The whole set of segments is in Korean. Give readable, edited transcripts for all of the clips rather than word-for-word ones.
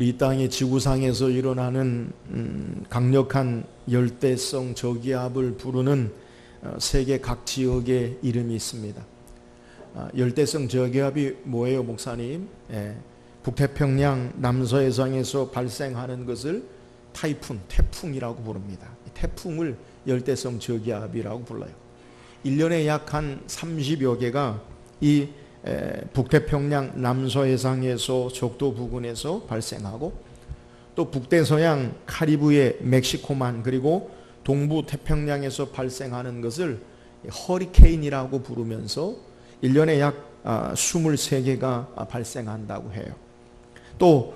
우리 이 땅의 지구상에서 일어나는 강력한 열대성 저기압을 부르는 세계 각 지역의 이름이 있습니다. 열대성 저기압이 뭐예요, 목사님? 북태평양 남서해상에서 발생하는 것을 태풍이라고 부릅니다. 태풍을 열대성 저기압이라고 불러요. 1년에 약 한 30여 개가 이 북태평양 남서해상에서 적도 부근에서 발생하고, 또 북대서양 카리브해 멕시코만, 그리고 동부 태평양에서 발생하는 것을 허리케인이라고 부르면서 1년에 약 23개가 발생한다고 해요. 또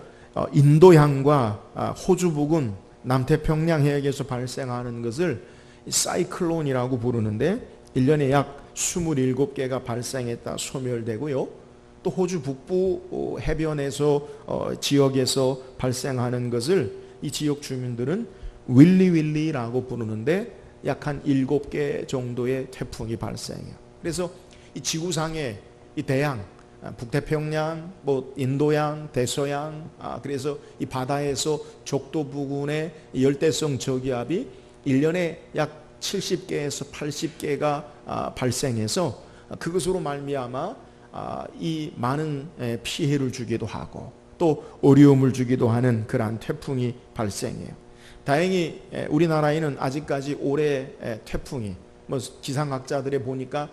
인도양과 호주 부근 남태평양 해역에서 발생하는 것을 사이클론이라고 부르는데 1년에 약 27개가 발생했다 소멸되고요. 또 호주 북부 해변에서 지역에서 발생하는 것을 이 지역 주민들은 윌리윌리라고 부르는데 약 한 7개 정도의 태풍이 발생해요. 그래서 이 지구상의 이 대양, 북태평양, 인도양, 대서양, 그래서 이 바다에서 적도 부근의 열대성 저기압이 1년에 약 70개에서 80개가 발생해서 그것으로 말미암아 이 많은 피해를 주기도 하고 또 어려움을 주기도 하는 그러한 태풍이 발생해요. 다행히 우리나라에는 아직까지 올해 태풍이 기상학자들이 보니까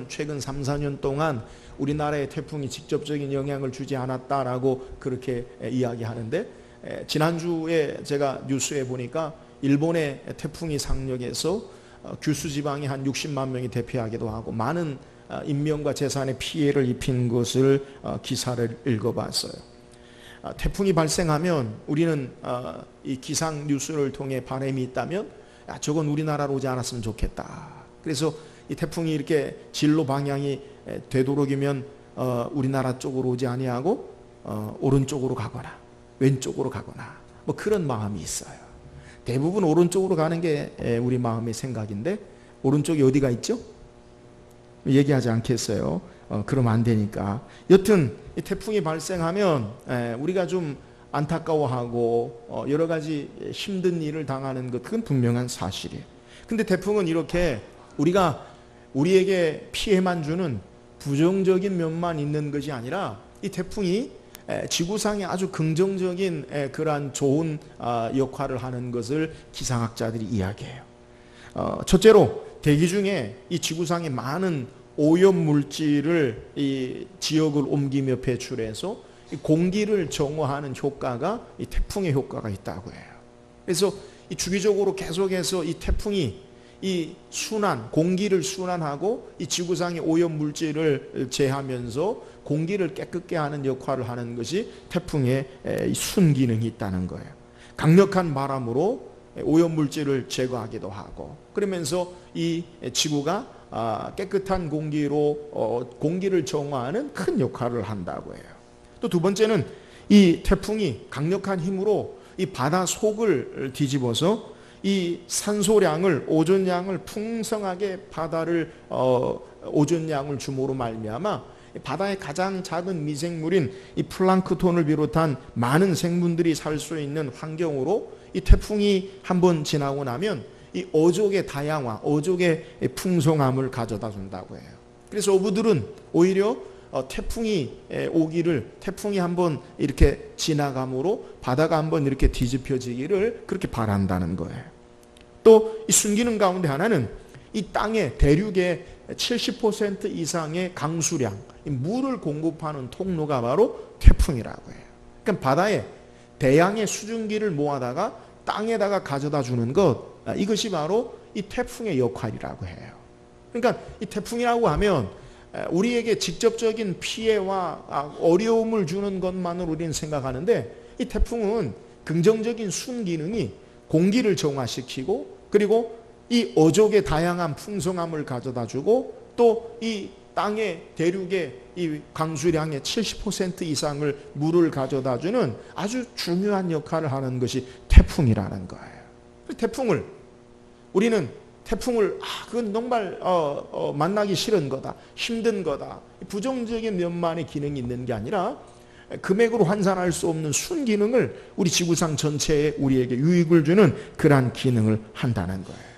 최근 3, 4년 동안 우리나라의 태풍이 직접적인 영향을 주지 않았다라고 그렇게 이야기하는데, 지난주에 제가 뉴스에 보니까 일본의 태풍이 상륙해서 규슈 지방에 한 60만 명이 대피하기도 하고 많은 인명과 재산에 피해를 입힌 것을 기사를 읽어봤어요. 태풍이 발생하면 우리는 이 기상 뉴스를 통해 바람이 있다면 저건 우리나라로 오지 않았으면 좋겠다. 그래서 이 태풍이 이렇게 진로 방향이 되도록이면 우리나라 쪽으로 오지 아니하고 오른쪽으로 가거나 왼쪽으로 가거나 그런 마음이 있어요. 대부분 오른쪽으로 가는 게 우리 마음의 생각인데, 오른쪽이 어디가 있죠? 얘기하지 않겠어요. 그러면 안 되니까. 여튼 이 태풍이 발생하면 우리가 좀 안타까워하고 여러 가지 힘든 일을 당하는 것, 그건 분명한 사실이에요. 근데 태풍은 이렇게 우리에게 피해만 주는 부정적인 면만 있는 것이 아니라, 이 태풍이 지구상에 아주 긍정적인 그러한 좋은 역할을 하는 것을 기상학자들이 이야기해요. 첫째로 대기 중에 이 지구상에 많은 오염 물질을 이 지역을 옮기며 배출해서 이 공기를 정화하는 효과가, 이 태풍의 효과가 있다고 해요. 그래서 이 주기적으로 계속해서 이 태풍이 이 공기를 순환하고 이 지구상의 오염 물질을 제하면서 공기를 깨끗게 하는 역할을 하는 것이 태풍의 순기능이 있다는 거예요. 강력한 바람으로 오염 물질을 제거하기도 하고, 그러면서 이 지구가 깨끗한 공기로 공기를 정화하는 큰 역할을 한다고 해요. 또 두 번째는 이 태풍이 강력한 힘으로 이 바다 속을 뒤집어서 이 산소량을, 오존량을 풍성하게 바다를 오존량을 줌으로 말미암아 바다의 가장 작은 미생물인 이 플랑크톤을 비롯한 많은 생물들이 살 수 있는 환경으로 이 태풍이 한번 지나고 나면 이 어족의 다양화, 어족의 풍성함을 가져다 준다고 해요. 그래서 어부들은 오히려 태풍이 한번 이렇게 지나감으로 바다가 한번 이렇게 뒤집혀지기를 그렇게 바란다는 거예요. 또 이 순기능 가운데 하나는 이 땅의 대륙의 70% 이상의 강수량, 물을 공급하는 통로가 바로 태풍이라고 해요. 그러니까 바다에 대양의 수증기를 모아다가 땅에다가 가져다 주는 것, 이것이 바로 이 태풍의 역할이라고 해요. 그러니까 이 태풍이라고 하면 우리에게 직접적인 피해와 어려움을 주는 것만으로 우리는 생각하는데, 이 태풍은 긍정적인 순기능이 공기를 정화시키고, 그리고 이 어족의 다양한 풍성함을 가져다 주고, 또 이 땅의 대륙의 이 강수량의 70% 이상을 물을 가져다 주는 아주 중요한 역할을 하는 것이 태풍이라는 거예요. 우리는 태풍을 그건 정말 만나기 싫은 거다, 힘든 거다, 부정적인 면만의 기능이 있는 게 아니라 금액으로 환산할 수 없는 순기능을 우리 지구상 전체에 우리에게 유익을 주는 그러한 기능을 한다는 거예요.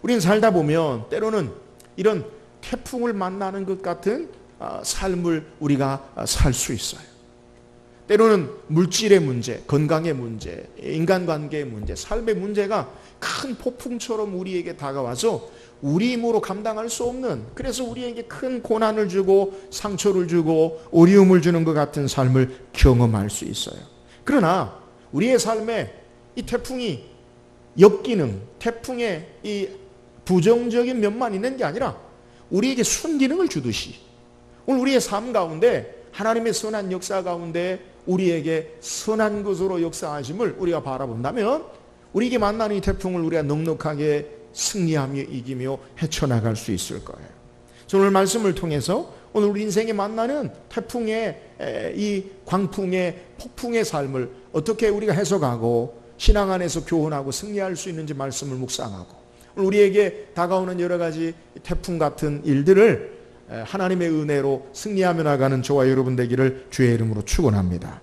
우리는 살다 보면 때로는 이런 태풍을 만나는 것 같은 삶을 우리가 살 수 있어요. 때로는 물질의 문제, 건강의 문제, 인간관계의 문제, 삶의 문제가 큰 폭풍처럼 우리에게 다가와서 우리 힘으로 감당할 수 없는, 그래서 우리에게 큰 고난을 주고 상처를 주고 어려움을 주는 것 같은 삶을 경험할 수 있어요. 그러나 우리의 삶에 이 태풍이 역기능, 태풍의 이 부정적인 면만 있는 게 아니라 우리에게 순기능을 주듯이 오늘 우리의 삶 가운데 하나님의 선한 역사 가운데 우리에게 선한 것으로 역사하심을 우리가 바라본다면 우리에게 만나는 이 태풍을 우리가 넉넉하게 승리하며 이기며 헤쳐나갈 수 있을 거예요. 저는 오늘 말씀을 통해서 오늘 우리 인생에 만나는 태풍의 이 광풍의 폭풍의 삶을 어떻게 우리가 해석하고 신앙 안에서 교훈하고 승리할 수 있는지 말씀을 묵상하고 우리에게 다가오는 여러 가지 태풍 같은 일들을 하나님의 은혜로 승리하며 나가는 저와 여러분 되기를 주의 이름으로 축원합니다.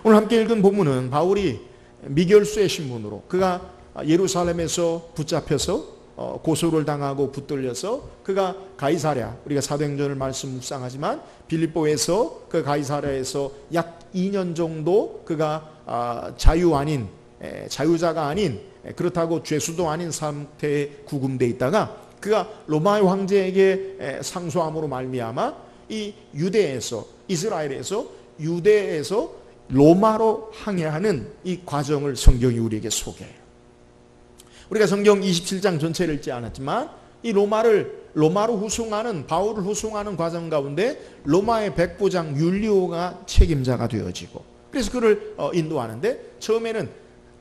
오늘 함께 읽은 본문은 바울이 미결수의 신분으로 그가 예루살렘에서 붙잡혀서 고소를 당하고 붙들려서 그가 가이사랴, 우리가 사도행전을 말씀 묵상하지만 빌립보에서 그 가이사랴에서 약 2년 정도 그가 자유자가 아닌 그렇다고 죄수도 아닌 상태에 구금되어 있다가 그가 로마의 황제에게 상소함으로 말미암아 이 유대에서 이스라엘에서 유대에서 로마로 항해하는 이 과정을 성경이 우리에게 소개해요. 우리가 성경 27장 전체를 읽지 않았지만 이 로마로 후송하는 바울을 후송하는 과정 가운데 로마의 백부장 율리오가 책임자가 되어지고 그래서 그를 인도하는데 처음에는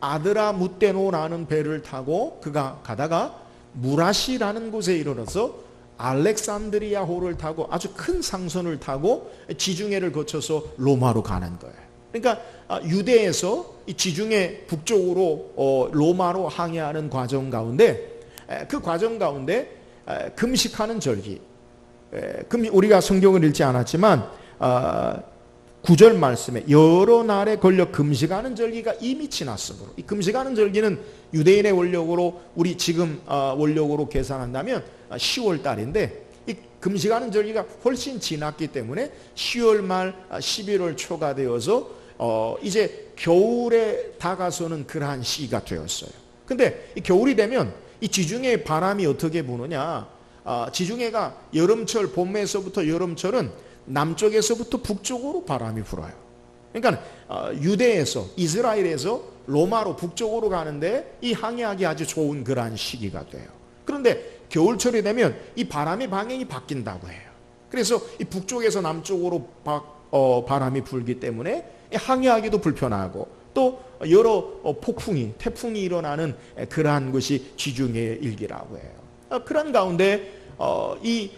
아드라무테노라는 배를 타고 그가 가다가 무라시라는 곳에 이르러서 알렉산드리아호를 타고 아주 큰 상선을 타고 지중해를 거쳐서 로마로 가는 거예요. 그러니까 유대에서 이 지중해 북쪽으로 로마로 항해하는 과정 가운데 그 과정 가운데 금식하는 절기, 우리가 성경을 읽지 않았지만 9절 말씀에 여러 날에 걸려 금식하는 절기가 이미 지났으므로 이 금식하는 절기는 유대인의 원력으로 우리 지금 원력으로 계산한다면 10월 달인데 이 금식하는 절기가 훨씬 지났기 때문에 10월 말 11월 초가 되어서 이제 겨울에 다가서는 그러한 시기가 되었어요. 근데 이 겨울이 되면 이 지중해 바람이 어떻게 부느냐, 지중해가 여름철 봄에서부터 여름철은 남쪽에서부터 북쪽으로 바람이 불어요. 그러니까 유대에서 이스라엘에서 로마로 북쪽으로 가는데 이 항해하기 아주 좋은 그러한 시기가 돼요. 그런데 겨울철이 되면 이 바람의 방향이 바뀐다고 해요. 그래서 이 북쪽에서 남쪽으로 바람이 불기 때문에 항해하기도 불편하고 또 여러 태풍이 일어나는 그러한 것이 지중해의 일기라고 해요. 그런 가운데 이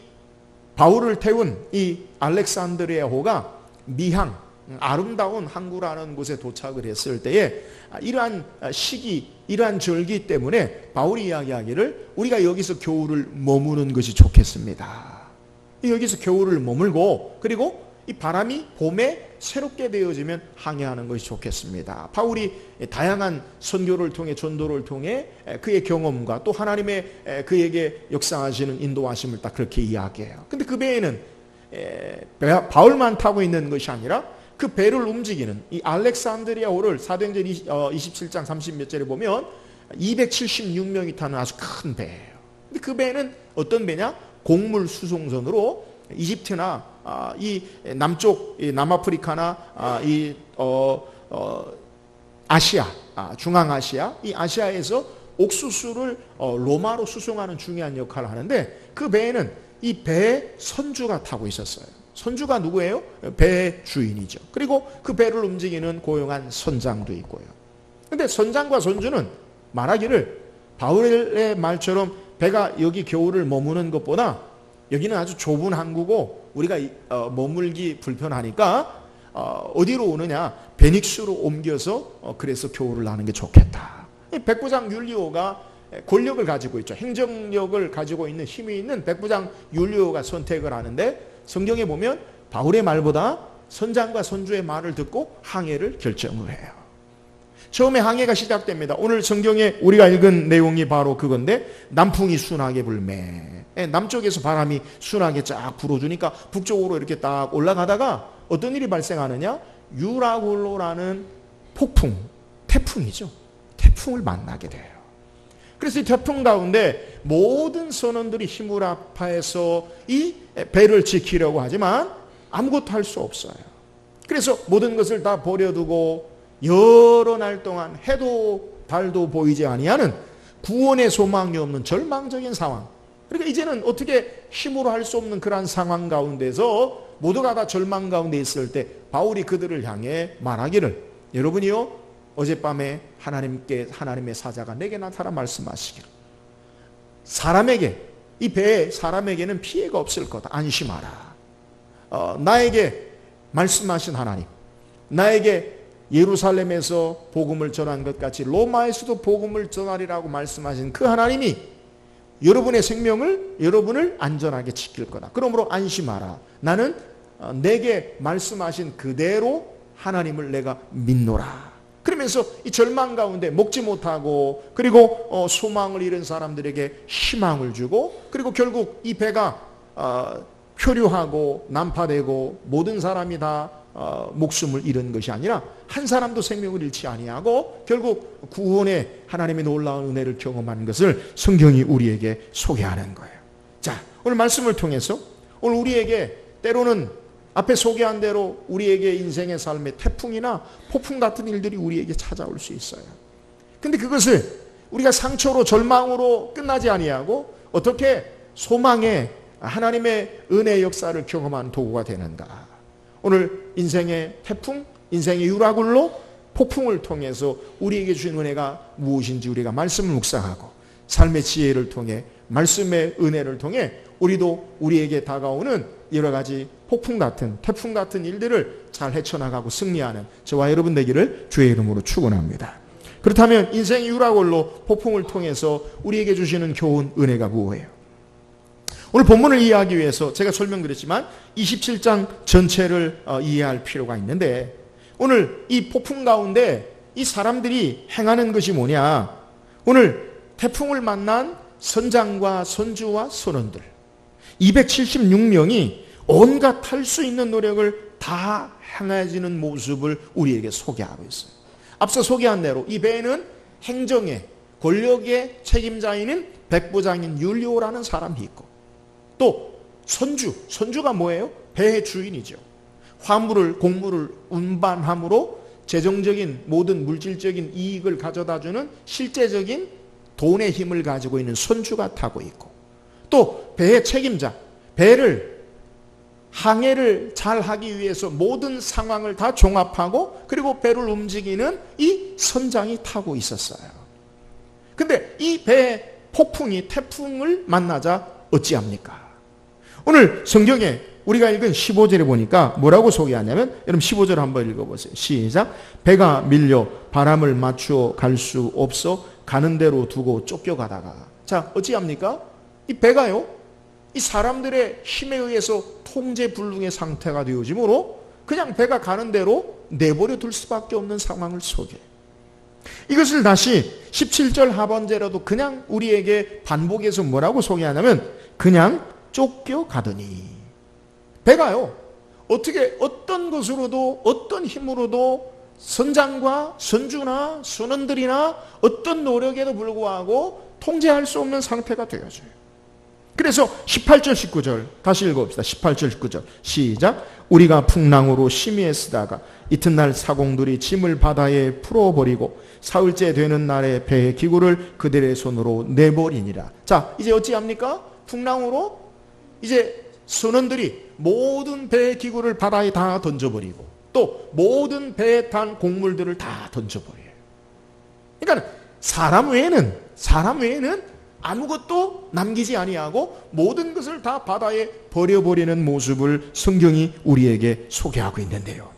바울을 태운 이 알렉산드리아호가 미항, 아름다운 항구라는 곳에 도착을 했을 때에 이러한 시기, 이러한 절기 때문에 바울이 이야기하기를 우리가 여기서 겨울을 머무는 것이 좋겠습니다. 여기서 겨울을 머물고 그리고 이 바람이 봄에 새롭게 되어지면 항해하는 것이 좋겠습니다. 바울이 다양한 선교를 통해 전도를 통해 그의 경험과 또 하나님의 그에게 역사하시는 인도하심을 딱 그렇게 이야기해요. 근데 그 배에는 바울만 타고 있는 것이 아니라 그 배를 움직이는 이 알렉산드리아호를 사도행전 27장 30몇 절에 보면 276명이 타는 아주 큰 배예요. 근데 그 배는 어떤 배냐? 곡물 수송선으로 이집트나 이 남쪽 남아프리카나 이 아시아, 중앙아시아, 이 아시아에서 옥수수를 로마로 수송하는 중요한 역할을 하는데 그 배에는 이 배의 선주가 타고 있었어요. 선주가 누구예요? 배의 주인이죠. 그리고 그 배를 움직이는 고용한 선장도 있고요. 근데 선장과 선주는 말하기를 바울의 말처럼 배가 여기 겨울을 머무는 것보다 여기는 아주 좁은 항구고 우리가 머물기 불편하니까 어디로 오느냐? 베닉스로 옮겨서 그래서 겨울을 나는 게 좋겠다. 백부장 율리오가 권력을 가지고 있죠. 행정력을 가지고 있는 힘이 있는 백부장 율리오가 선택을 하는데 성경에 보면 바울의 말보다 선장과 선주의 말을 듣고 항해를 결정을 해요. 처음에 항해가 시작됩니다. 오늘 성경에 우리가 읽은 내용이 바로 그건데, 남풍이 순하게 불매. 남쪽에서 바람이 순하게 쫙 불어주니까 북쪽으로 이렇게 딱 올라가다가 어떤 일이 발생하느냐? 유라굴로라는 폭풍, 태풍이죠. 태풍을 만나게 돼요. 그래서 이 태풍 가운데 모든 선원들이 힘을 합해서 이 배를 지키려고 하지만 아무것도 할 수 없어요. 그래서 모든 것을 다 버려두고 여러 날 동안 해도 달도 보이지 아니하는 구원의 소망이 없는 절망적인 상황. 그러니까 이제는 어떻게 힘으로 할 수 없는 그러한 상황 가운데서 모두가 다 절망 가운데 있을 때 바울이 그들을 향해 말하기를, 여러분이요 어젯밤에 하나님의 사자가 내게 나타나 말씀하시기를, 사람에게, 이 배에 사람에게는 피해가 없을 거다. 안심하라. 나에게 말씀하신 하나님, 나에게 예루살렘에서 복음을 전한 것 같이 로마에서도 복음을 전하리라고 말씀하신 그 하나님이 여러분의 생명을, 여러분을 안전하게 지킬 거다. 그러므로 안심하라. 나는 내게 말씀하신 그대로 하나님을 내가 믿노라. 그러면서 이 절망 가운데 먹지 못하고, 그리고 소망을 잃은 사람들에게 희망을 주고, 그리고 결국 이 배가 표류하고 난파되고 모든 사람이 다 목숨을 잃은 것이 아니라 한 사람도 생명을 잃지 아니하고 결국 구원의 하나님의 놀라운 은혜를 경험하는 것을 성경이 우리에게 소개하는 거예요. 자, 오늘 말씀을 통해서 오늘 우리에게 때로는 앞에 소개한 대로 우리에게 인생의 삶의 태풍이나 폭풍 같은 일들이 우리에게 찾아올 수 있어요. 근데 그것을 우리가 상처로 절망으로 끝나지 아니하고 어떻게 소망의 하나님의 은혜의 역사를 경험한 도구가 되는가. 오늘 인생의 태풍, 인생의 유라굴로, 폭풍을 통해서 우리에게 주신 은혜가 무엇인지 우리가 말씀을 묵상하고 삶의 지혜를 통해, 말씀의 은혜를 통해 우리도 우리에게 다가오는 여러 가지 폭풍 같은, 태풍 같은 일들을 잘 헤쳐나가고 승리하는 저와 여러분 되기를 주의 이름으로 축원합니다. 그렇다면 인생의 유라굴로, 폭풍을 통해서 우리에게 주시는 교훈, 은혜가 무엇이에요? 오늘 본문을 이해하기 위해서 제가 설명드렸지만 27장 전체를 이해할 필요가 있는데, 오늘 이 폭풍 가운데 이 사람들이 행하는 것이 뭐냐? 오늘 태풍을 만난 선장과 선주와 선원들 276명이 온갖 할 수 있는 노력을 다 행해지는 모습을 우리에게 소개하고 있어요. 앞서 소개한 대로 이 배에는 행정의 권력의 책임자인 백부장인 율리오라는 사람이 있고, 또 선주가 뭐예요? 배의 주인이죠. 곡물을 운반함으로 재정적인 모든 물질적인 이익을 가져다주는 실제적인 돈의 힘을 가지고 있는 선주가 타고 있고, 또 배의 책임자, 배를 항해를 잘 하기 위해서 모든 상황을 다 종합하고 그리고 배를 움직이는 이 선장이 타고 있었어요. 근데 이 배의 폭풍이 태풍을 만나자 어찌합니까? 오늘 성경에 우리가 읽은 15절에 보니까 뭐라고 소개하냐면, 여러분 15절 한번 읽어보세요. 시작. 배가 밀려 바람을 맞추어 갈 수 없어 가는 대로 두고 쫓겨가다가. 자, 어찌합니까? 이 배가요, 이 사람들의 힘에 의해서 통제불능의 상태가 되어지므로 그냥 배가 가는 대로 내버려 둘 수밖에 없는 상황을 소개해요. 이것을 다시 17절 하반절에도 그냥 우리에게 반복해서 뭐라고 소개하냐면, 그냥 쫓겨가더니. 배가요, 어떻게 어떤 것으로도 어떤 힘으로도 선장과 선주나 선원들이나 어떤 노력에도 불구하고 통제할 수 없는 상태가 되어져요. 그래서 18절 19절 다시 읽어봅시다. 18절 19절 시작. 우리가 풍랑으로 심히 애쓰다가 이튿날 사공들이 짐을 바다에 풀어버리고 사흘째 되는 날에 배의 기구를 그들의 손으로 내버리니라. 자, 이제 어찌합니까? 풍랑으로 이제 선원들이 모든 배의 기구를 바다에 다 던져버리고 또 모든 배에 탄 곡물들을 다 던져버려요. 그러니까 사람 외에는 아무것도 남기지 아니하고 모든 것을 다 바다에 버려버리는 모습을 성경이 우리에게 소개하고 있는데요.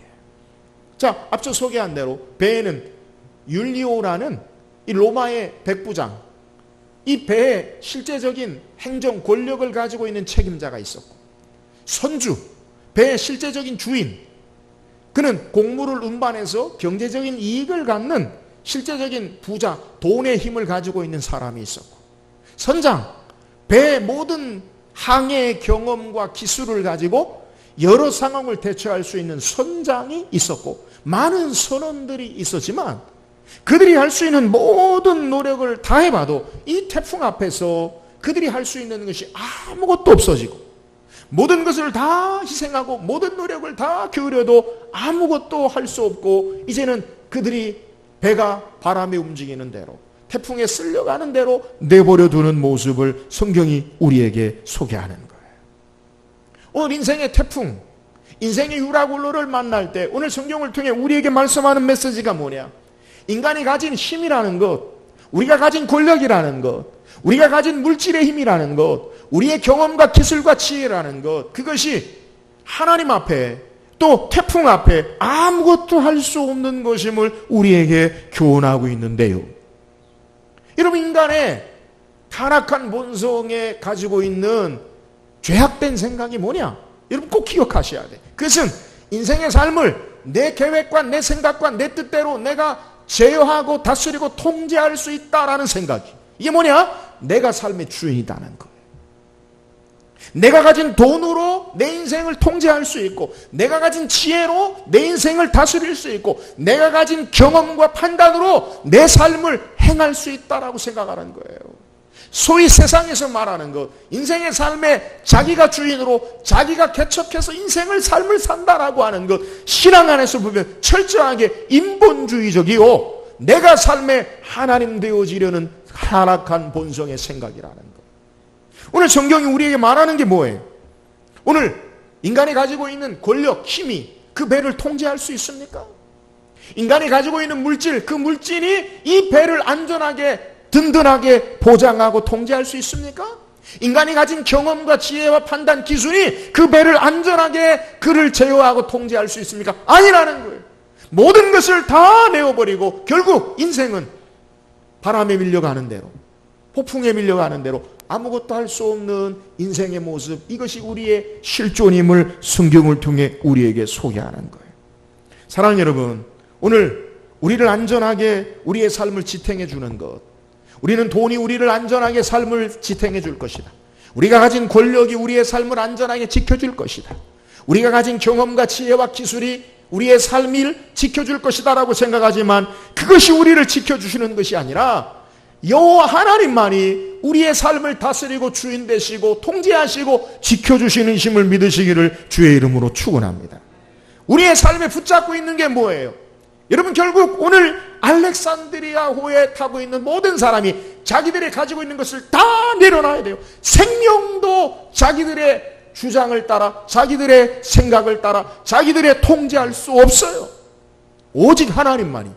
자, 앞서 소개한 대로 배에는 율리오라는 이 로마의 백부장, 이 배의 실제적인 행정 권력을 가지고 있는 책임자가 있었고, 선주, 배의 실제적인 주인, 그는 곡물을 운반해서 경제적인 이익을 갖는 실제적인 부자, 돈의 힘을 가지고 있는 사람이 있었고, 선장, 배의 모든 항해의 경험과 기술을 가지고 여러 상황을 대처할 수 있는 선장이 있었고, 많은 선원들이 있었지만 그들이 할 수 있는 모든 노력을 다 해봐도 이 태풍 앞에서 그들이 할 수 있는 것이 아무것도 없어지고, 모든 것을 다 희생하고 모든 노력을 다 기울여도 아무것도 할 수 없고, 이제는 그들이 배가 바람에 움직이는 대로, 태풍에 쓸려가는 대로 내버려 두는 모습을 성경이 우리에게 소개하는 거예요. 오늘 인생의 태풍, 인생의 유라굴로를 만날 때 오늘 성경을 통해 우리에게 말씀하는 메시지가 뭐냐? 인간이 가진 힘이라는 것, 우리가 가진 권력이라는 것, 우리가 가진 물질의 힘이라는 것, 우리의 경험과 기술과 지혜라는 것, 그것이 하나님 앞에, 또 태풍 앞에 아무것도 할 수 없는 것임을 우리에게 교훈하고 있는데요. 여러분, 인간의 타락한 본성에 가지고 있는 죄악된 생각이 뭐냐? 여러분 꼭 기억하셔야 돼. 그것은 인생의 삶을 내 계획과 내 생각과 내 뜻대로 내가 제어하고 다스리고 통제할 수 있다라는 생각이, 이게 뭐냐? 내가 삶의 주인이라는 거예요. 내가 가진 돈으로 내 인생을 통제할 수 있고, 내가 가진 지혜로 내 인생을 다스릴 수 있고, 내가 가진 경험과 판단으로 내 삶을 행할 수 있다라고 생각하는 거예요. 소위 세상에서 말하는 것, 인생의 삶에 자기가 주인으로 자기가 개척해서 인생을 삶을 산다라고 하는 것, 신앙 안에서 보면 철저하게 인본주의적이요, 내가 삶의 하나님 되어지려는 타락한 본성의 생각이라는 것. 오늘 성경이 우리에게 말하는 게 뭐예요? 오늘 인간이 가지고 있는 권력, 힘이 그 배를 통제할 수 있습니까? 인간이 가지고 있는 물질, 그 물질이 이 배를 안전하게 든든하게 보장하고 통제할 수 있습니까? 인간이 가진 경험과 지혜와 판단, 기술이 그 배를 안전하게 그를 제어하고 통제할 수 있습니까? 아니라는 거예요. 모든 것을 다 내어버리고 결국 인생은 바람에 밀려가는 대로, 폭풍에 밀려가는 대로 아무것도 할 수 없는 인생의 모습, 이것이 우리의 실존임을 성경을 통해 우리에게 소개하는 거예요. 사랑하는 여러분, 오늘 우리를 안전하게 우리의 삶을 지탱해 주는 것, 우리는 돈이 우리를 안전하게 삶을 지탱해 줄 것이다. 우리가 가진 권력이 우리의 삶을 안전하게 지켜줄 것이다. 우리가 가진 경험과 지혜와 기술이 우리의 삶을 지켜줄 것이다 라고 생각하지만, 그것이 우리를 지켜주시는 것이 아니라 여호와 하나님만이 우리의 삶을 다스리고 주인 되시고 통제하시고 지켜주시는 힘을 믿으시기를 주의 이름으로 축원합니다. 우리의 삶에 붙잡고 있는 게 뭐예요? 여러분, 결국 오늘 알렉산드리아호에 타고 있는 모든 사람이 자기들이 가지고 있는 것을 다 내려놔야 돼요. 생명도 자기들의 주장을 따라, 자기들의 생각을 따라, 자기들의 통제할 수 없어요. 오직 하나님만이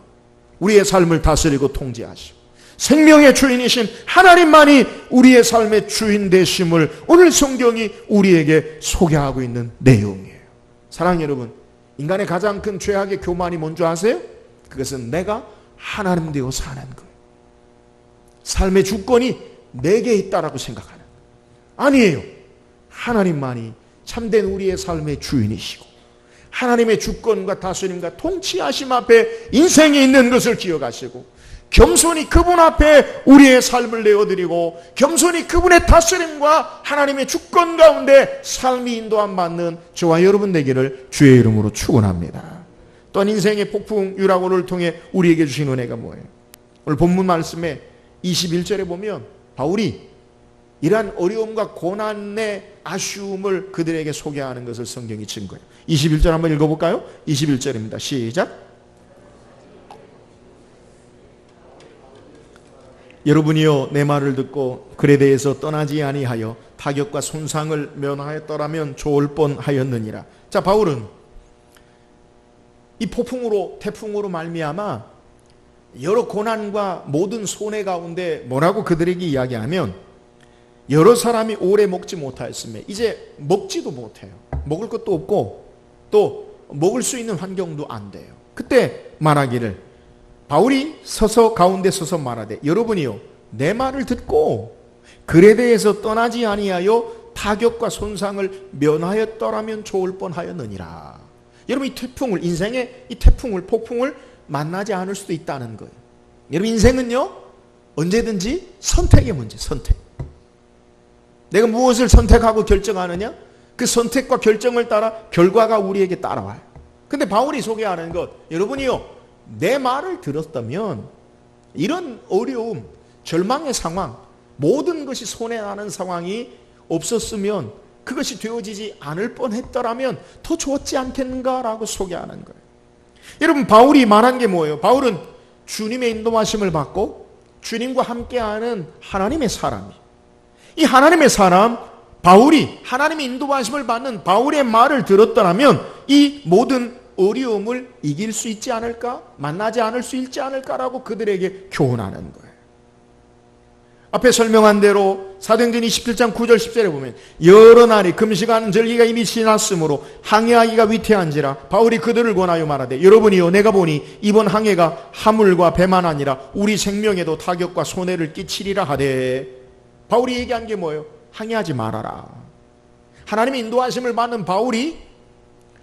우리의 삶을 다스리고 통제하시고, 생명의 주인이신 하나님만이 우리의 삶의 주인 되심을 오늘 성경이 우리에게 소개하고 있는 내용이에요. 사랑하는 여러분, 인간의 가장 큰 죄악의 교만이 뭔지 아세요? 그것은 내가 하나님 되어 사는 거예요. 삶의 주권이 내게 있다라고 생각하는 거예요. 아니에요. 하나님만이 참된 우리의 삶의 주인이시고, 하나님의 주권과 다스림과 통치하심 앞에 인생이 있는 것을 기억하시고, 겸손히 그분 앞에 우리의 삶을 내어드리고, 겸손히 그분의 다스림과 하나님의 주권 가운데 삶이 인도함 받는 저와 여러분 되기를 주의 이름으로 축원합니다. 또한 인생의 폭풍 유라고를 통해 우리에게 주신 은혜가 뭐예요? 오늘 본문 말씀에 21절에 보면 바울이 이러한 어려움과 고난의 아쉬움을 그들에게 소개하는 것을 성경이 증거해요. 21절 한번 읽어볼까요? 21절입니다. 시작. 여러분이요 내 말을 듣고 글에 대해서 떠나지 아니하여 타격과 손상을 면하였더라면 좋을 뻔하였느니라. 자, 바울은 이 폭풍으로, 태풍으로 말미암아 여러 고난과 모든 손해 가운데 뭐라고 그들에게 이야기하면, 여러 사람이 오래 먹지 못하였으며 이제 먹지도 못해요. 먹을 것도 없고 또 먹을 수 있는 환경도 안 돼요. 그때 말하기를, 바울이 서서 가운데 서서 말하되 여러분이요 내 말을 듣고 글에 대해서 떠나지 아니하여 타격과 손상을 면하였더라면 좋을 뻔하였느니라. 여러분 이 태풍을, 인생의 이 태풍을, 폭풍을 만나지 않을 수도 있다는 거예요. 여러분 인생은요 언제든지 선택의 문제, 선택. 내가 무엇을 선택하고 결정하느냐, 그 선택과 결정을 따라 결과가 우리에게 따라와요. 근데 바울이 소개하는 것, 여러분이요 내 말을 들었다면 이런 어려움, 절망의 상황, 모든 것이 손해나는 상황이 없었으면, 그것이 되어지지 않을 뻔했더라면 더 좋았지 않겠는가라고 소개하는 거예요. 여러분 바울이 말한 게 뭐예요? 바울은 주님의 인도하심을 받고 주님과 함께하는 하나님의 사람이, 이 하나님의 사람 바울이 하나님의 인도하심을 받는 바울의 말을 들었더라면 이 모든 어려움을 이길 수 있지 않을까? 만나지 않을 수 있지 않을까라고 그들에게 교훈하는 거예요. 앞에 설명한 대로 사도행전 27장 9절 10절에 보면 여러 날이 금식하는 절기가 이미 지났으므로 항해하기가 위태한지라 바울이 그들을 권하여 말하되 여러분이요 내가 보니 이번 항해가 화물과 배만 아니라 우리 생명에도 타격과 손해를 끼치리라 하되, 바울이 얘기한 게 뭐예요? 항해하지 말아라. 하나님의 인도하심을 받는 바울이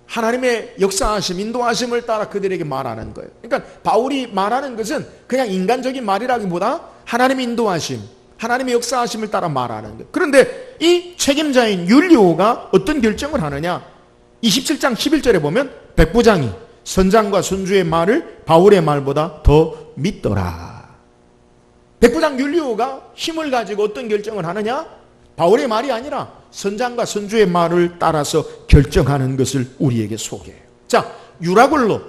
하나님의 역사하심, 인도하심을 따라 그들에게 말하는 거예요. 그러니까 바울이 말하는 것은 그냥 인간적인 말이라기보다 하나님의 인도하심, 하나님의 역사하심을 따라 말하는 거예요. 그런데 이 책임자인 율리오가 어떤 결정을 하느냐, 27장 11절에 보면 백부장이 선장과 선주의 말을 바울의 말보다 더 믿더라. 백부장 율리오가 힘을 가지고 어떤 결정을 하느냐, 바울의 말이 아니라 선장과 선주의 말을 따라서 결정하는 것을 우리에게 소개해요. 자, 유라굴로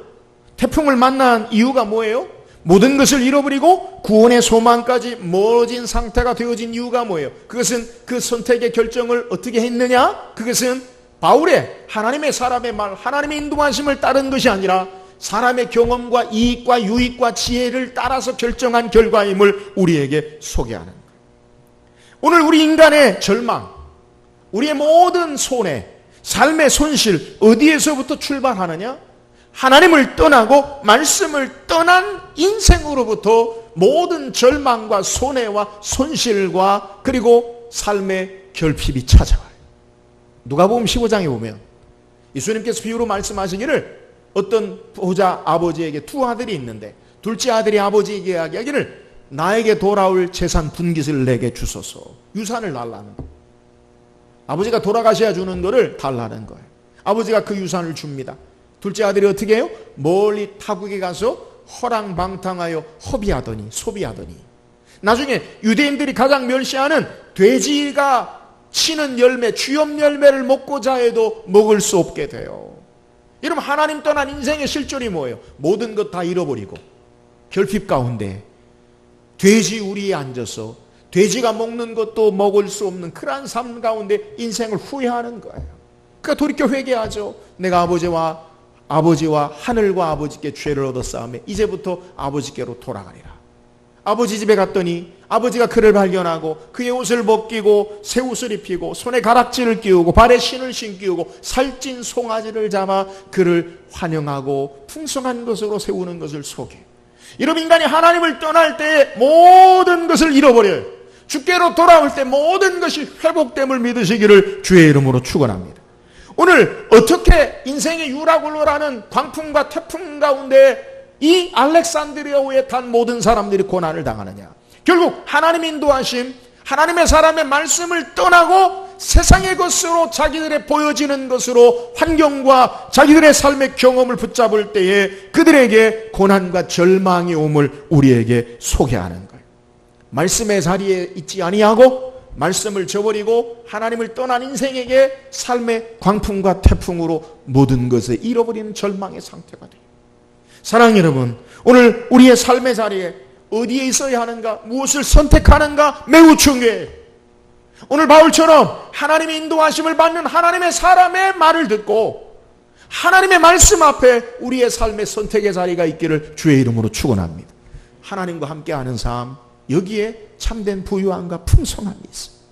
태풍을 만난 이유가 뭐예요? 모든 것을 잃어버리고 구원의 소망까지 멀어진 상태가 되어진 이유가 뭐예요? 그것은 그 선택의 결정을 어떻게 했느냐? 그것은 바울의 하나님의 사람의 말, 하나님의 인도하심을 따른 것이 아니라 사람의 경험과 이익과 유익과 지혜를 따라서 결정한 결과임을 우리에게 소개하는 거예요. 오늘 우리 인간의 절망, 우리의 모든 손해, 삶의 손실 어디에서부터 출발하느냐? 하나님을 떠나고 말씀을 떠난 인생으로부터 모든 절망과 손해와 손실과 그리고 삶의 결핍이 찾아와요. 누가복음 15장에 보면 예수님께서 비유로 말씀하시기를, 어떤 부자 아버지에게 두 아들이 있는데 둘째 아들이 아버지에게 이야기하기를 나에게 돌아올 재산 분깃을 내게 주소서. 유산을 달라는 거예요. 아버지가 돌아가셔야 주는 거를 달라는 거예요. 아버지가 그 유산을 줍니다. 둘째 아들이 어떻게 해요? 멀리 타국에 가서 허랑방탕하여 허비하더니, 소비하더니, 나중에 유대인들이 가장 멸시하는 돼지가 치는 열매, 주염 열매를 먹고자 해도 먹을 수 없게 돼요. 여러분 하나님 떠난 인생의 실존이 뭐예요? 모든 것 다 잃어버리고 결핍 가운데 돼지 우리에 앉아서 돼지가 먹는 것도 먹을 수 없는 그러한 삶 가운데 인생을 후회하는 거예요. 그러니까 돌이켜 회개하죠. 내가 아버지와 하늘과 아버지께 죄를 얻었사오매 이제부터 아버지께로 돌아가리라. 아버지 집에 갔더니 아버지가 그를 발견하고 그의 옷을 벗기고 새 옷을 입히고 손에 가락지를 끼우고 발에 신을 신기우고 살찐 송아지를 잡아 그를 환영하고 풍성한 것으로 세우는 것을 소개해요. 이런 인간이 하나님을 떠날 때 모든 것을 잃어버려요. 주께로 돌아올 때 모든 것이 회복됨을 믿으시기를 주의 이름으로 축원합니다. 오늘 어떻게 인생의 유라굴로라는 광풍과 태풍 가운데 이 알렉산드리아호에 탄 모든 사람들이 고난을 당하느냐? 결국 하나님의 인도하심, 하나님의 사람의 말씀을 떠나고 세상의 것으로 자기들의 보여지는 것으로 환경과 자기들의 삶의 경험을 붙잡을 때에 그들에게 고난과 절망이 옴을 우리에게 소개하는 거예요. 말씀의 자리에 있지 아니하고 말씀을 저버리고 하나님을 떠난 인생에게 삶의 광풍과 태풍으로 모든 것을 잃어버리는 절망의 상태가 돼요. 사랑하는 여러분, 오늘 우리의 삶의 자리에 어디에 있어야 하는가, 무엇을 선택하는가 매우 중요해요. 오늘 바울처럼 하나님의 인도하심을 받는 하나님의 사람의 말을 듣고 하나님의 말씀 앞에 우리의 삶의 선택의 자리가 있기를 주의 이름으로 축원합니다. 하나님과 함께하는 삶, 여기에 참된 부유함과 풍성함이 있습니다.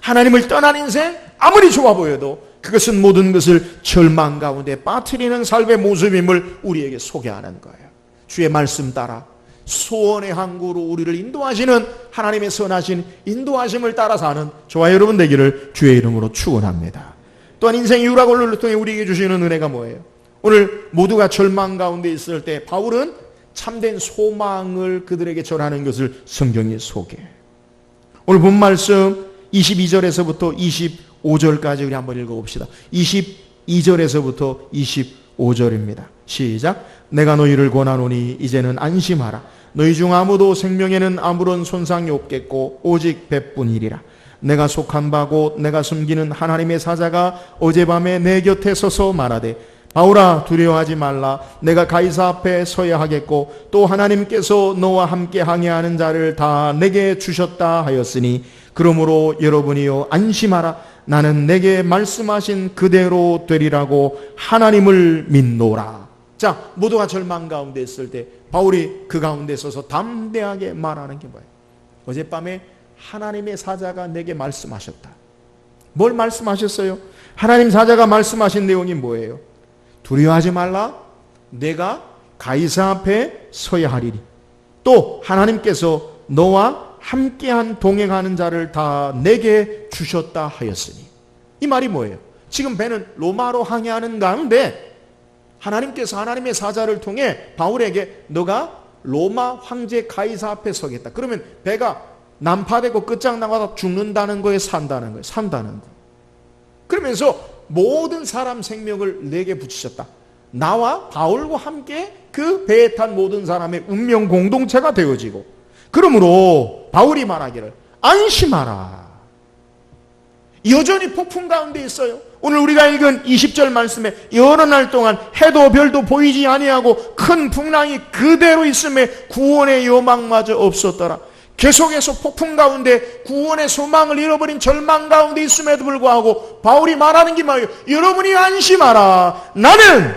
하나님을 떠난 인생 아무리 좋아 보여도 그것은 모든 것을 절망 가운데 빠뜨리는 삶의 모습임을 우리에게 소개하는 거예요. 주의 말씀 따라 소원의 항구로 우리를 인도하시는 하나님의 선하신 인도하심을 따라 사는 저와 여러분 되기를 주의 이름으로 축원합니다. 또한 인생 유라굴로를 통해 우리에게 주시는 은혜가 뭐예요? 오늘 모두가 절망 가운데 있을 때 바울은 참된 소망을 그들에게 전하는 것을 성경이 소개해요. 오늘 본 말씀 22절에서부터 25절까지 우리 한번 읽어봅시다. 22절에서부터 25절입니다. 시작. 내가 너희를 권하노니 이제는 안심하라. 너희 중 아무도 생명에는 아무런 손상이 없겠고 오직 배뿐이리라. 내가 속한 바고 내가 숨기는 하나님의 사자가 어젯밤에 내 곁에 서서 말하되 바울아 두려워하지 말라. 내가 가이사 앞에 서야 하겠고 또 하나님께서 너와 함께 항해하는 자를 다 내게 주셨다 하였으니 그러므로 여러분이여 안심하라. 나는 내게 말씀하신 그대로 되리라고 하나님을 믿노라. 자, 모두가 절망 가운데 있을 때 바울이 그 가운데 서서 담대하게 말하는 게 뭐예요? 어젯밤에 하나님의 사자가 내게 말씀하셨다. 뭘 말씀하셨어요? 하나님 사자가 말씀하신 내용이 뭐예요? 두려워하지 말라. 내가 가이사 앞에 서야 하리니 또 하나님께서 너와 함께한 동행하는 자를 다 내게 주셨다 하였으니. 이 말이 뭐예요? 지금 배는 로마로 항해하는 가운데 하나님께서 하나님의 사자를 통해 바울에게 너가 로마 황제 가이사 앞에 서겠다. 그러면 배가 난파되고 끝장나가다 죽는다는 거에 산다는 거예요. 산다는 거. 그러면서 모든 사람 생명을 내게 붙이셨다. 나와 바울과 함께 그 배에 탄 모든 사람의 운명 공동체가 되어지고, 그러므로 바울이 말하기를 안심하라. 여전히 폭풍 가운데 있어요. 오늘 우리가 읽은 20절 말씀에 여러 날 동안 해도 별도 보이지 아니하고 큰 풍랑이 그대로 있음에 구원의 요망마저 없었더라. 계속해서 폭풍 가운데 구원의 소망을 잃어버린 절망 가운데 있음에도 불구하고 바울이 말하는 게 뭐예요? 여러분이 안심하라. 나는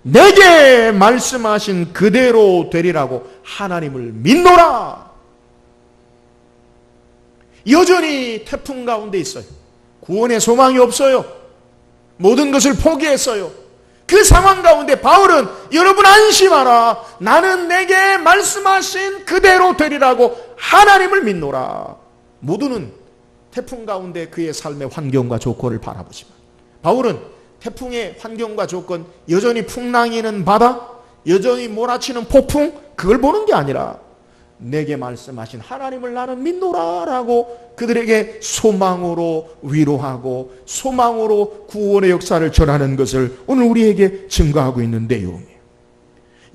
내게 말씀하신 그대로 되리라고 하나님을 믿노라. 여전히 태풍 가운데 있어요. 구원의 소망이 없어요. 모든 것을 포기했어요. 그 상황 가운데 바울은 여러분 안심하라. 나는 내게 말씀하신 그대로 되리라고 하나님을 믿노라. 모두는 태풍 가운데 그의 삶의 환경과 조건을 바라보지만 바울은 태풍의 환경과 조건, 여전히 풍랑이는 바다, 여전히 몰아치는 폭풍, 그걸 보는 게 아니라 내게 말씀하신 하나님을 나는 믿노라라고 그들에게 소망으로 위로하고 소망으로 구원의 역사를 전하는 것을 오늘 우리에게 증거하고 있는 내용이에요.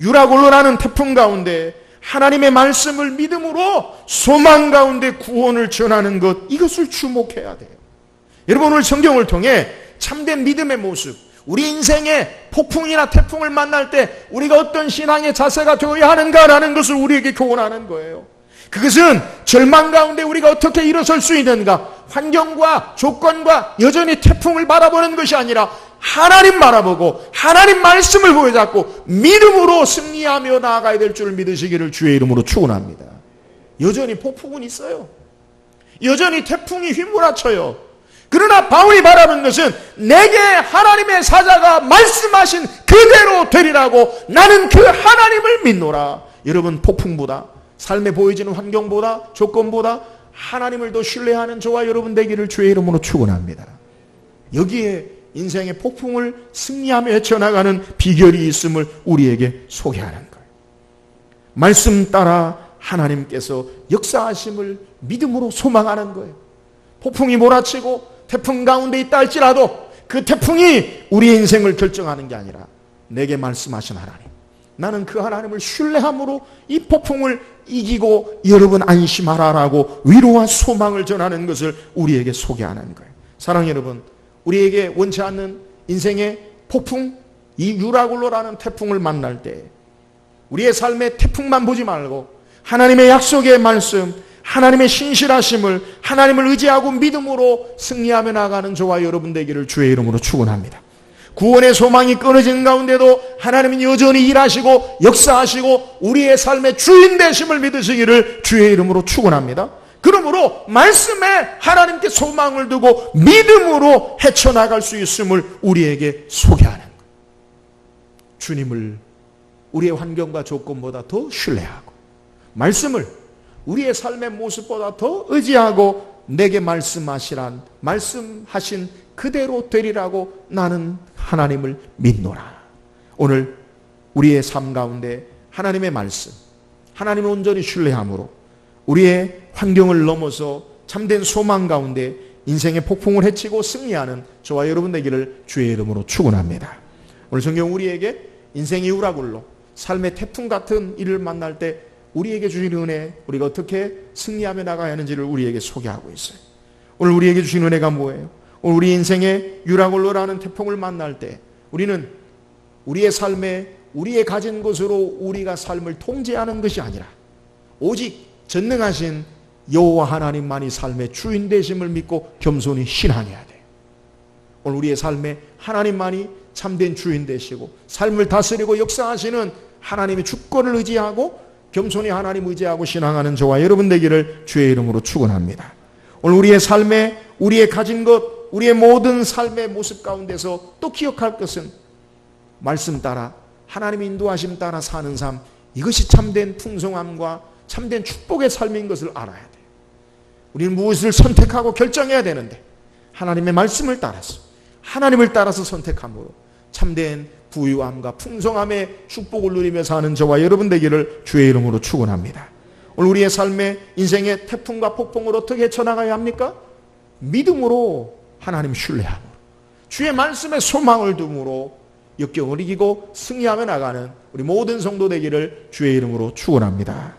유라굴로라는 태풍 가운데 하나님의 말씀을 믿음으로 소망 가운데 구원을 전하는 것, 이것을 주목해야 돼요. 여러분, 오늘 성경을 통해 참된 믿음의 모습, 우리 인생의 폭풍이나 태풍을 만날 때 우리가 어떤 신앙의 자세가 되어야 하는가라는 것을 우리에게 교훈하는 거예요. 그것은 절망 가운데 우리가 어떻게 일어설 수 있는가, 환경과 조건과 여전히 태풍을 바라보는 것이 아니라 하나님 바라보고 하나님 말씀을 보여잡고 믿음으로 승리하며 나아가야 될 줄 믿으시기를 주의 이름으로 축원합니다. 여전히 폭풍은 있어요. 여전히 태풍이 휘몰아쳐요. 그러나 바울이 바라는 것은 내게 하나님의 사자가 말씀하신 그대로 되리라고 나는 그 하나님을 믿노라. 여러분, 폭풍보다, 삶에 보여지는 환경보다, 조건보다 하나님을 더 신뢰하는 저와 여러분 되기를 주의 이름으로 축원합니다. 여기에 인생의 폭풍을 승리하며 헤쳐나가는 비결이 있음을 우리에게 소개하는 거예요. 말씀 따라 하나님께서 역사하심을 믿음으로 소망하는 거예요. 폭풍이 몰아치고 태풍 가운데 있다 할지라도 그 태풍이 우리의 인생을 결정하는 게 아니라 내게 말씀하신 하나님, 나는 그 하나님을 신뢰함으로 이 폭풍을 이기고 여러분 안심하라라고 위로와 소망을 전하는 것을 우리에게 소개하는 거예요. 사랑하는 여러분, 우리에게 원치 않는 인생의 폭풍, 이 유라굴로라는 태풍을 만날 때 우리의 삶의 태풍만 보지 말고 하나님의 약속의 말씀, 하나님의 신실하심을, 하나님을 의지하고 믿음으로 승리하며 나가는 저와 여러분 되기를 주의 이름으로 축원합니다. 구원의 소망이 끊어진 가운데도 하나님은 여전히 일하시고 역사하시고 우리의 삶의 주인 되심을 믿으시기를 주의 이름으로 축원합니다. 그러므로 말씀에 하나님께 소망을 두고 믿음으로 헤쳐나갈 수 있음을 우리에게 소개하는 거예요. 주님을 우리의 환경과 조건보다 더 신뢰하고 말씀을 우리의 삶의 모습보다 더 의지하고 내게 말씀하시란 말씀하신 그대로 되리라고 나는 하나님을 믿노라. 오늘 우리의 삶 가운데 하나님의 말씀, 하나님을 온전히 신뢰함으로 우리의 환경을 넘어서 참된 소망 가운데 인생의 폭풍을 헤치고 승리하는 저와 여러분 되기를 주의 이름으로 축원합니다. 오늘 성경 우리에게 인생의 유라굴로 삶의 태풍 같은 일을 만날 때 우리에게 주신 은혜, 우리가 어떻게 승리하며 나가야 하는지를 우리에게 소개하고 있어요. 오늘 우리에게 주신 은혜가 뭐예요? 오늘 우리 인생의 유라굴로라는 태풍을 만날 때 우리는 우리의 삶에 우리의 가진 것으로 우리가 삶을 통제하는 것이 아니라 오직 전능하신 여호와 하나님만이 삶의 주인 되심을 믿고 겸손히 신앙해야 돼요. 오늘 우리의 삶에 하나님만이 참된 주인 되시고 삶을 다스리고 역사하시는 하나님의 주권을 의지하고 겸손히 하나님 의지하고 신앙하는 저와 여러분 되기를 주의 이름으로 축원합니다. 오늘 우리의 삶에 우리의 가진 것, 우리의 모든 삶의 모습 가운데서 또 기억할 것은 말씀 따라 하나님의 인도하심 따라 사는 삶, 이것이 참된 풍성함과 참된 축복의 삶인 것을 알아야 돼요. 우리는 무엇을 선택하고 결정해야 되는데 하나님의 말씀을 따라서 하나님을 따라서 선택함으로 참된 부유함과 풍성함의 축복을 누리며 사는 저와 여러분 되기를 주의 이름으로 축원합니다. 오늘 우리의 삶의 인생의 태풍과 폭풍을 어떻게 헤쳐나가야 합니까? 믿음으로 하나님 신뢰함으로 주의 말씀에 소망을 둠으로 역경을 이기고 승리하며 나가는 우리 모든 성도 되기를 주의 이름으로 축원합니다.